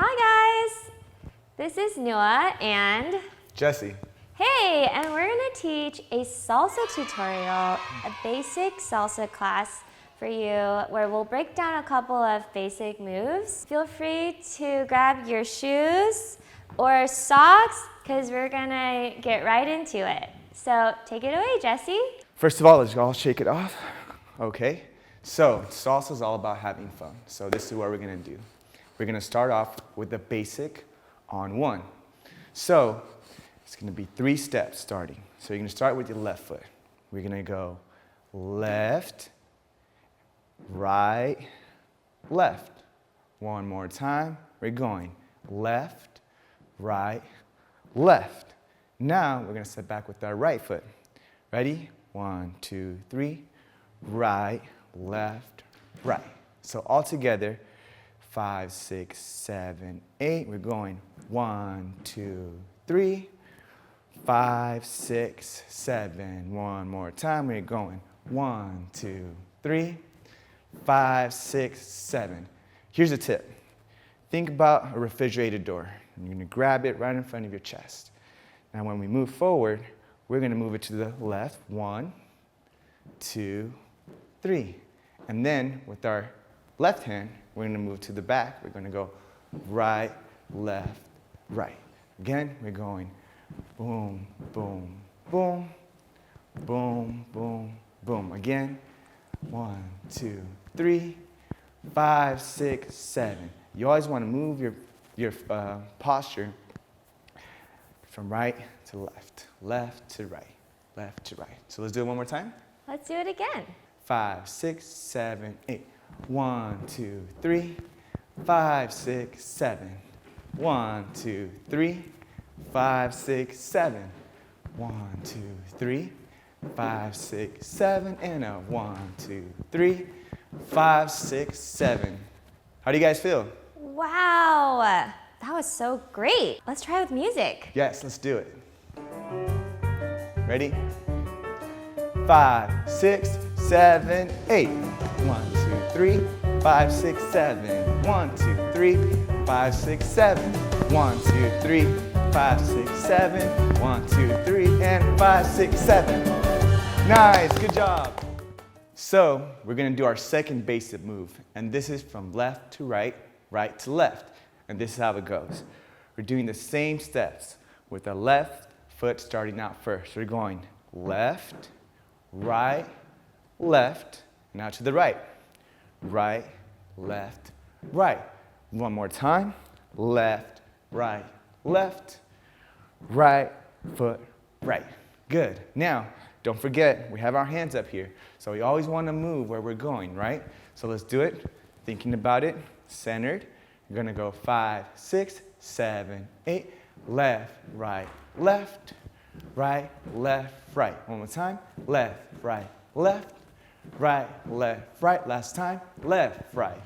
Hi guys, this is Noah and Jesse. hey, and we're gonna teach a salsa tutorial, a basic salsa class for you where we'll break down a couple of basic moves. Feel free to grab your shoes or socks because we're gonna get right into it. So take it away, Jesse. First of all, let's all shake it off. Okay, so salsa is all about having fun. So this is what we're gonna do. We're gonna start off with the basic on one. So it's gonna be 3 steps starting. So you're gonna start with your left foot. We're gonna go left, right, left. One more time. We're going left, right, left. Now we're gonna step back with our right foot. Ready? 1, 2, 3. Right, left, right. So all together, 5, 6, 7, 8. We're going 1, 2, 3. 5, 6, 7. One more time. We're going 1, 2, 3. 5, 6, 7. Here's a tip. Think about a refrigerator door. You're going to grab it right in front of your chest. Now when we move forward, we're going to move it to the left. 1, 2, 3. And then with our left hand, we're going to move to the back. We're going to go right, left, right. Again, we're going boom, boom, boom, boom, boom, boom. Again, 1, 2, 3, 5, 6, 7. You always want to move your posture from right to left, left to right, left to right. So let's do it one more time. Let's do it again. 5, 6, 7, 8. 1, 2, 3, 5, 6, 7. 1, 2, 3, 5, 6, 7. 1, 2, 3, 5, 6, 7. And a 1, 2, 3, 5, 6, 7. How do you guys feel? Wow, that was so great. Let's try with music. Yes, let's do it. Ready? 5, 6, 7, 8. 1, 2, 3, 5, 6, 7. 1, 2, 3, 5, 6, 7. 1, 2, 3, 5, 6, 7. 1, 2, 3, and 5, 6, 7. Nice, good job. So we're gonna do our second basic move, and this is from left to right, right to left. And this is how it goes. We're doing the same steps with the left foot starting out first. We're going left, right, left, now to the right. Right, left, right. One more time. Left, right, left, right foot, right. Good. Now, don't forget, we have our hands up here. So we always want to move where we're going, right? So let's do it. Thinking about it, centered. You're going to go 5, 6, 7, 8. Left, right, left, right, left, right. One more time. Left, right, left, right, left, right. Last time. Left, right,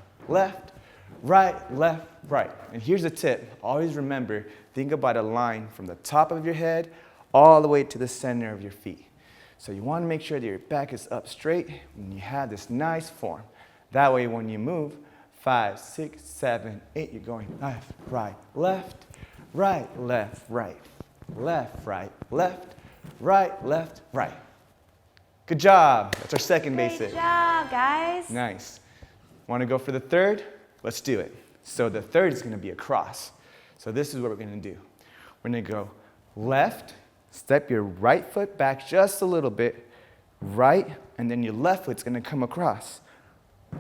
left, right. And here's a tip. Always remember, think about a line from the top of your head all the way to the center of your feet. So you want to make sure that your back is up straight and you have this nice form. That way when you move, 5, 6, 7, 8, you're going left, right, left, right, left, right, left, right, left, right, left, right. Good job. That's our second basic. Good job, guys. Nice. Want to go for the third? Let's do it. So the third is going to be a cross. So this is what we're going to do. We're going to go left, step your right foot back just a little bit, right, and then your left foot's going to come across.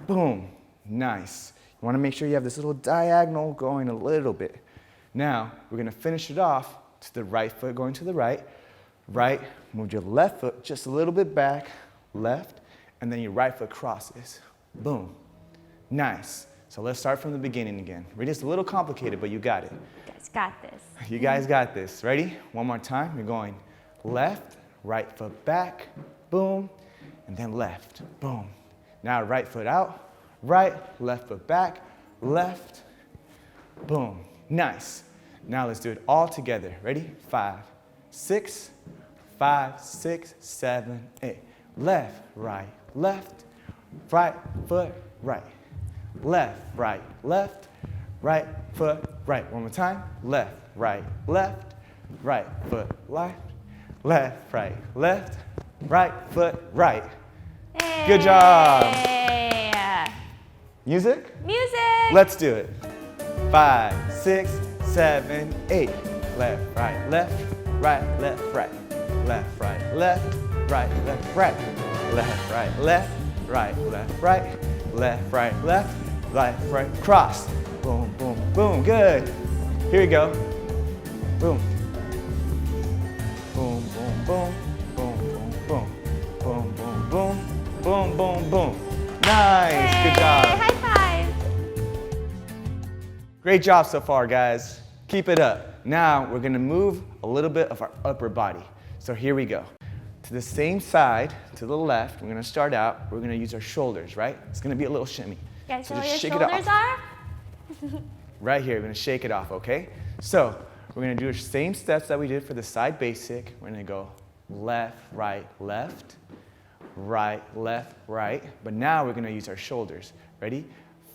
Boom. Nice. You want to make sure you have this little diagonal going a little bit. Now, we're going to finish it off to the right foot going to the right. Right, move your left foot just a little bit back, left, and then your right foot crosses. Boom. Nice. So let's start from the beginning again. We're just a little complicated, but you got it. You guys got this. You guys got this. Ready? One more time. You're going left, right foot back, boom, and then left, boom. Now right foot out, right, left foot back, left, boom. Nice. Now let's do it all together. Ready? 5, 6, 5, 6, 7, 8. Left, right foot, right. Left, right, left, right foot, right. One more time. Left, right, foot, left, right foot, right. Hey. Good job. Music? Music. Let's do it. 5, 6, 7, 8. Left, right, left, right, left, right. Left, right, left, right, left, right. Left, right, left, right, left, right. Left, right, left, right. Cross. Boom, boom, boom. Good. Here we go. Boom. Boom, boom, boom. Boom, boom, boom. Boom, boom, boom. Boom, boom, boom. Nice. Hey, good job. High five. Great job so far, guys. Keep it up. Now we're gonna move a little bit of our upper body. So here we go. To the same side, to the left, we're gonna start out, we're gonna use our shoulders, right? It's gonna be a little shimmy. Guys, So know where just your shake it shoulders off. are? Right here, we're gonna shake it off, okay? So we're gonna do the same steps that we did for the side basic. We're gonna go left, right, left, left, right. But now we're gonna use our shoulders. Ready?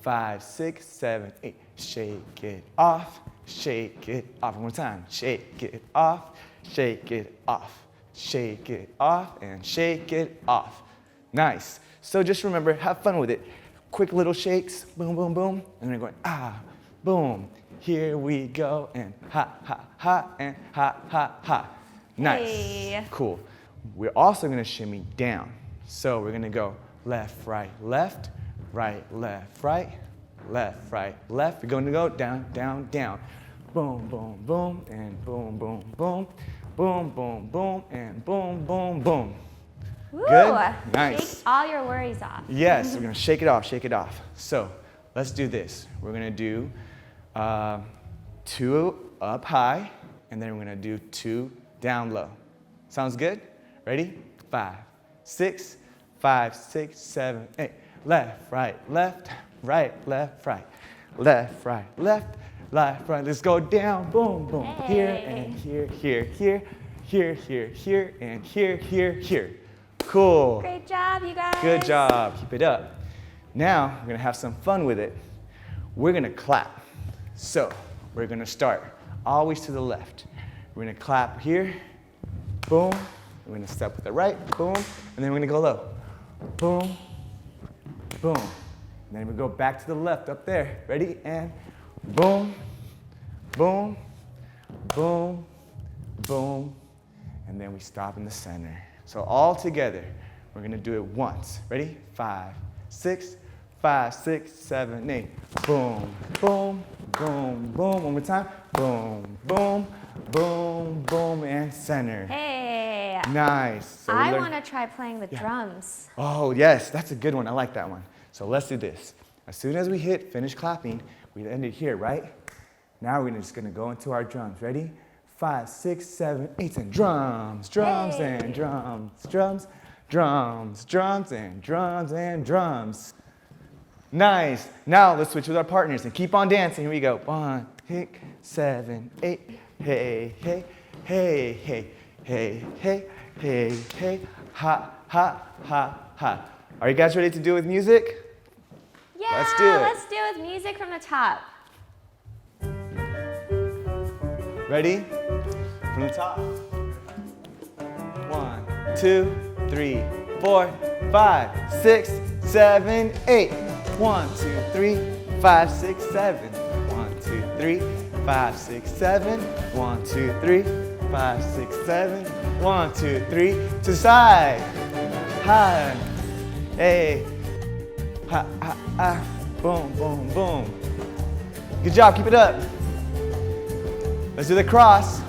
5, 6, 7, 8. Shake it off, shake it off. One more time. Shake it off, shake it off. Shake it off and shake it off. Nice. So just remember, have fun with it. Quick little shakes, boom, boom, boom. And then going, ah, boom. Here we go, and ha, ha, ha, and ha, ha, ha. Nice. Hey. Cool. We're also gonna shimmy down. So we're gonna go left, right, left, right, left, right, left. We're gonna go down, down, down. Boom, boom, boom, and boom, boom, boom. Boom, boom, boom, and boom, boom, boom. Woo. Good? Nice. Shake all your worries off. Yes, we're gonna shake it off, shake it off. So let's do this. We're gonna do 2 up high, and then we're gonna do 2 down low. Sounds good? Ready? 5, 6, 5, 6, 7, 8. Left, right, left, left, right. Left, right, left, right. Let's go down, boom, boom. Hey. Here and here, here, and here. Cool. Great job, you guys. Good job. Keep it up. Now, we're gonna have some fun with it. We're gonna clap. So, we're gonna start always to the left. We're gonna clap here, boom. We're gonna step with the right, boom. And then we're gonna go low, boom, boom. And then we go back to the left up there. Ready? And boom, boom, boom, boom. And then we stop in the center. So all together, we're gonna do it once. Ready? 5, 6, 5, 6, 7, 8. Boom, boom, boom, boom. One more time. Boom, boom, boom, boom, and center. Hey. Nice. So I want to try playing the drums. Oh, yes, that's a good one. I like that one. So let's do this. As soon as we finish clapping, we end it here, right? Now we're just gonna go into our drums. Ready? 5, 6, 7, 8, and drums, drums, Hey. and drums, drums, drums, drums, and drums, and drums. Nice. Now let's switch with our partners and keep on dancing. Here we go. 1, 6, 7, 8. Hey, hey, hey, hey, hey, hey, hey, hey, ha, ha, ha, ha. Are you guys ready to do it with music? Yeah, Let's do it. Let's do it with music from the top. Ready? From the top. 1, 2, 3, 4, 5, 6, 7, 8. 1, 2, 3, 5, 6, 7. 1, 2, 3, 5, 6, 7. 1, 2, 3, 5, 6, 7. 1, 2, 3. To the side. Hi. Hey. Ha, ha, ha. Boom, boom, boom. Good job. Keep it up. Let's do the cross.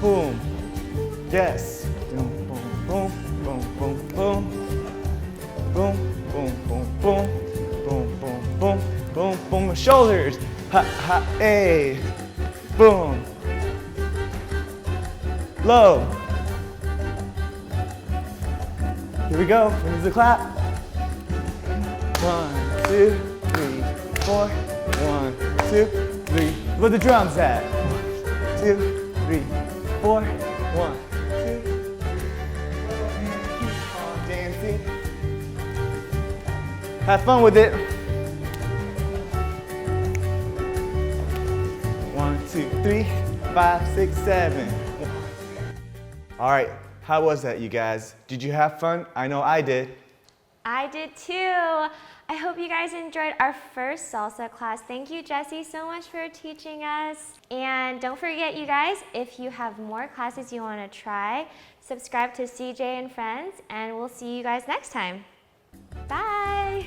Boom. Yes. Boom, boom, boom, boom, boom, boom. Boom, boom, boom, boom. Boom, boom, boom, boom, boom. Shoulders. Ha, ha, hey. Boom. Low. Here we go. Here's the clap. 1, 2, 3, 4. 1, 2, 3. Where the drums at? 1, 2, 3, 4. 1, 2. Keep on dancing. Have fun with it. 3, 5, 6, 7. All right, how was that, you guys? Did you have fun? I know I did. I did too. I hope you guys enjoyed our first salsa class. Thank you, Jessie, so much for teaching us. And don't forget, you guys, if you have more classes you want to try, subscribe to CJ and Friends, and we'll see you guys next time. Bye.